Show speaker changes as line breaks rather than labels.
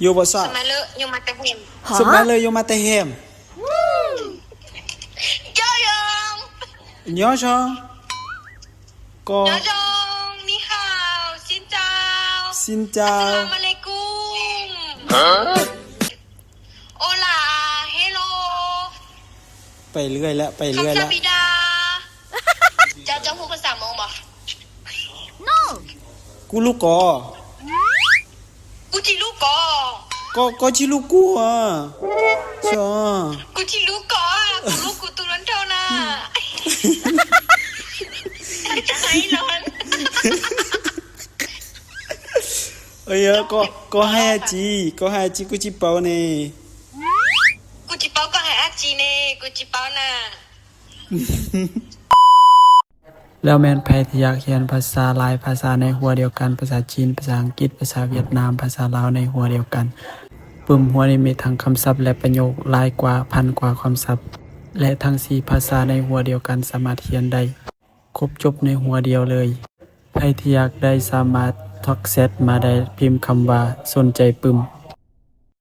อยู่บ่ซะ
สมัยเลอะอยู่มาแต่เห็ม
สมัยเลยอยู่มาแต่แฮม
เจ้ายอง
nhớ cho ก็
เจ้ายองนี่ฮาวซินเจ้า
xin
อัสสลา
chào
มุอะลัยกุมโอลาเฮโล
ไปเรื่อยแล้วไปเรื่อย
คำ
แล้
สาว บิดาเจ้าพูดภาษามงบ่
กูลูกกอ
กูจิลูกกอ
ก็ชิลูกกูอ่ะชอ
กูจิลูกกอกูลูกกูตุลันเท่าน่ะจะให้นอน
เอ้ยก็ให้อาจีกูจิเปานี่
กูจิเป้าก็ให้อาจีเน่กูจิเป้าน่ะ
แล้วแม่นไผที่อยากเรียนภาษาหลายภาษาในหัวเดียวกันภาษาจีนภาษาอังกฤษภาษาเวียดนามภาษาลาวในหัวเดียวกันปึ้มหัวนี้มีทั้งคำศัพท์และประโยคหลายกว่าพันกว่าคำศัพท์และทั้ง4ภาษาในหัวเดียวกันสามารถเรียนได้ครบจบในหัวเดียวเลยไผที่อยากได้สามารถทักแชทมาได้พิมพ์คำว่าสนใจปึ้ม